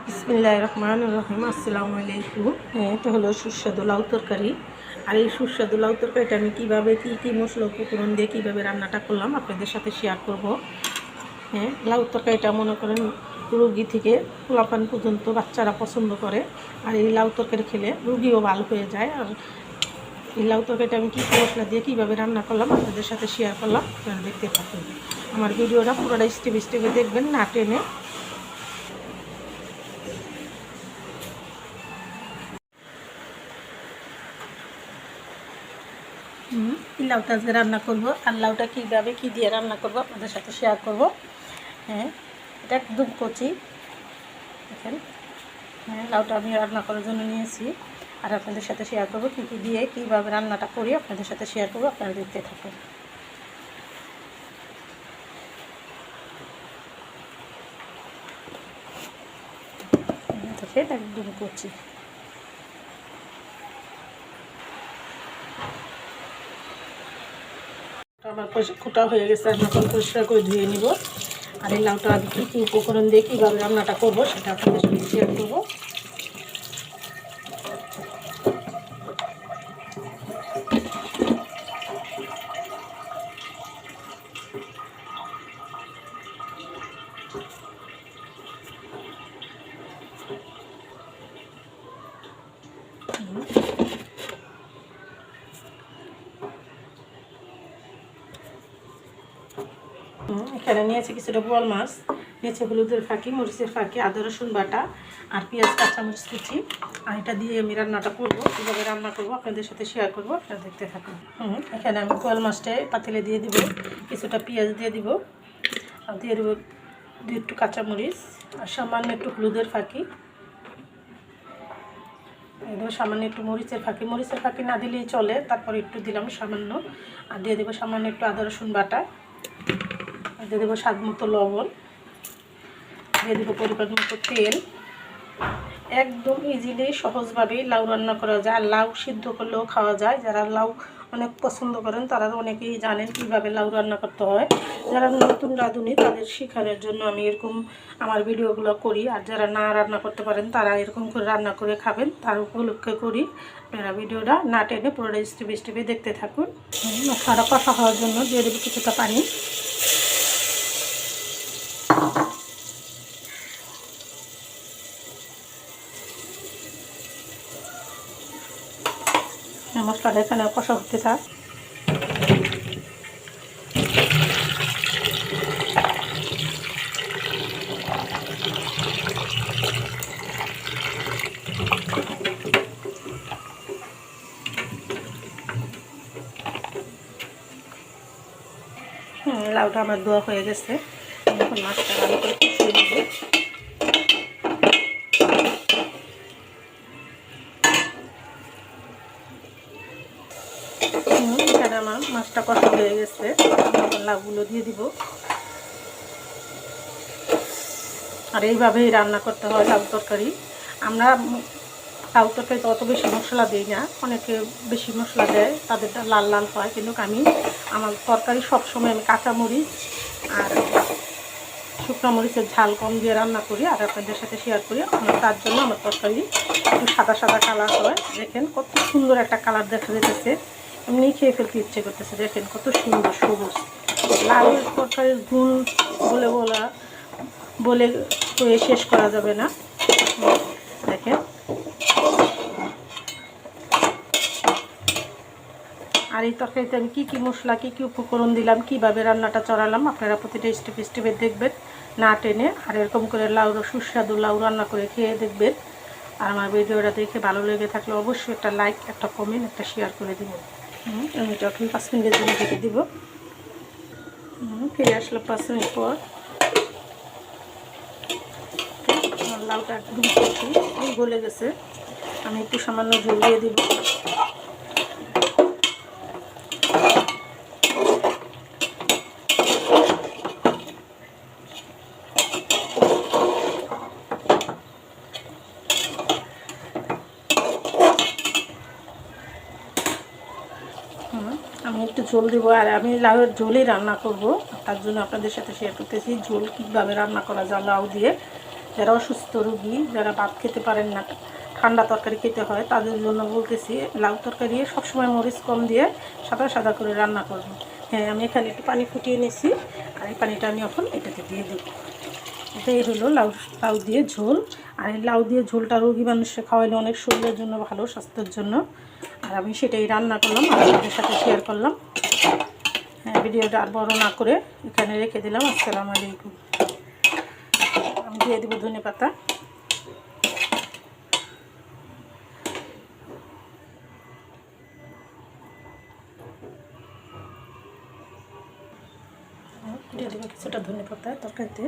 বিসমিল্লাহির রহমানির রহিম। আসসালামু আলাইকুম। এটা হলো সুস্বাদু লাউ তরকারি। আর এই সুস্বাদু লাউ তরকারিটা আমি কীভাবে কী মশলা উপকরণ দিয়ে কীভাবে রান্নাটা করলাম আপনাদের সাথে শেয়ার করব। লাউ তরকারিটা মনে করেন রুগী থেকে পোলাপান পর্যন্ত বাচ্চারা পছন্দ করে। আর এই লাউ তরকারি খেলে রুগীও ভালো হয়ে যায়। আর এই লাউ তরকারিটা আমি কী মশলা দিয়ে কীভাবে রান্না করলাম আপনাদের সাথে শেয়ার করলাম, আপনারা দেখতে থাকুন। আমার ভিডিওটা পুরোটা স্টেপ স্টেপে দেখবেন, না টেনে। লাউটা আজকে রান্না করবো। আর লাউটা কীভাবে কী দিয়ে রান্না করবো আপনাদের সাথে শেয়ার করব। এটা একদম কচি, দেখেন। লাউটা আমি রান্না করার জন্য নিয়েছি। আর আপনাদের সাথে শেয়ার করবো কী কী দিয়ে কীভাবে রান্নাটা করি, আপনাদের সাথে শেয়ার করবো, আপনারা দেখতে থাকুন। দেখেন একদম কচি। আমার কুটা হয়ে গেছে, আমি এখন পরিষ্কার করে ধুয়ে নিব। আর এই লাউটা আমি কী কী উপকরণ দিয়ে কীভাবে রান্নাটা করবো সেটা আপনাদের সাথে শেয়ার করবো। এখানে নিয়েছি কিছুটা বোয়াল মাছ, নিয়েছে হলুদের ফাঁকি, মরিচের ফাঁকি, আদা রসুন বাটা আর পেঁয়াজ কাঁচামরিচ কুচি। আর এটা দিয়ে আমি রান্নাটা করবো। কীভাবে রান্না করবো আপনাদের সাথে শেয়ার করবো, আপনারা দেখতে থাকুন। এখানে আমি বোয়াল মাছটা পাতিলে দিয়ে দিব, কিছুটা পেঁয়াজ দিয়ে দিব, আর দিয়ে দেবো একটু কাঁচামরিচ আর সামান্য একটু হলুদের ফাঁকি, দেবো সামান্য একটু মরিচের ফাঁকি না দিলেই চলে, তারপর একটু দিলাম সামান্য। আর দিয়ে দেবো সামান্য একটু আদা রসুন বাটা, দিয়ে দেবো স্বাদ মতো লবণ, দিয়ে দেবো পরিমাণ মতো তেল। একদম ইজিলি সহজভাবেই লাউ রান্না করা যায়। আর লাউ সিদ্ধ করলেও খাওয়া যায়। যারা লাউ অনেক পছন্দ করেন তারা অনেকেই জানেন কীভাবে লাউ রান্না করতে হয়। যারা নতুন রাঁধুনি তাদের শেখানোর জন্য আমি এরকম আমার ভিডিওগুলো করি। আর যারা না রান্না করতে পারেন তারা এরকম করে রান্না করে খাবেন, তার উপলক্ষে করি। আপনারা ভিডিওটা না টেনে পুরোটা স্টেপে স্টেপে দেখতে থাকুন। মশলাটা কষা হওয়ার জন্য দিয়ে দেবো কিছুটা পানি। মশলাটা এখানে কষা হতে থাক। লাউটা আমার ধোয়া হয়ে গেছে। এখন মাছটা ভালো করে কষিয়ে নেব। এখানে আমার মাছটা কষা হয়ে গেছে। এখন লাউগুলো দিয়ে দিব। আর এইভাবেই রান্না করতে হয় লাউ তরকারি। আমরা লাউ তরকারিতে অত বেশি মশলা দিই না, অনেকে বেশি মশলা দেয়, তাদেরটা লাল লাল হয়। কিন্তু আমার তরকারি সবসময় আমি কাঁচামরিচ আর শুকনো মরিচের ঝাল কম দিয়ে রান্না করি আর আপনাদের সাথে শেয়ার করি। তার জন্য আমার তরকারি একটু সাদা সাদা কালার হয়। দেখেন কত সুন্দর একটা কালার দেখা যেতেছে, এমনি খেয়ে ফেলতে ইচ্ছে করতেছে। দেখেন কত সুন্দর সবুজ। লাউ তরকারির গুণ বলে তো শেষ করা যাবে না। দেখেন, আর এই তরকারিতে আমি কী মশলা কী উপকরণ দিলাম, কীভাবে রান্নাটা চড়ালাম, আপনারা প্রতিটা স্টেপ স্টেপে দেখবেন, না টেনে। আর এরকম করে সুস্বাদু লাউ রান্না করে খেয়ে দেখবেন। আর আমার ভিডিওটা দেখে ভালো লেগে থাকলে অবশ্যই একটা লাইক, একটা কমেন্ট, একটা শেয়ার করে দেবেন। আমি যখন 5 মিনিটের জন্য রেখে দিব। ফিরে আসলো 5 মিনিট পর। আমার লাউটা একদম কচি, গলে গেছে। আমি একটু সামান্য ঝোল দিয়ে দিব। আমি একটু ঝোল দেবো। আর আমি লাউয়ের ঝোলই রান্না করব, তার জন্য আপনাদের সাথে শেয়ার করতেছি ঝোল কীভাবে রান্না করা যায় লাউ দিয়ে। যারা অসুস্থ রোগী, যারা ভাত খেতে পারেন না, ঠান্ডা তরকারি খেতে হয়, তাদের জন্য বলতেছি লাউ তরকারি সবসময় মরিচ কম দিয়ে সাদা সাদা করে রান্না করব। হ্যাঁ, আমি এখানে একটু পানি ফুটিয়ে নিয়েছি, আর এই পানিটা আমি এখন এটাতে দিয়ে দেবো। এটাই হলো লাউ লাউ দিয়ে ঝোল। আর এই লাউ দিয়ে ঝোলটা রোগী মানুষকে খাওয়াইলে অনেক শরীরের জন্য ভালো, স্বাস্থ্যের জন্য। আর আমি সেটাই রান্না করলাম, আপনাদের সাথে শেয়ার করলাম। হ্যাঁ, ভিডিওটা আর বড় না করে এখানে রেখে দিলাম। আসসালামু আলাইকুম। আমি দিয়ে দেবো ধনেপাতা। দিয়ে দেবো কিছুটা ধনেপাতা তরকারিতে।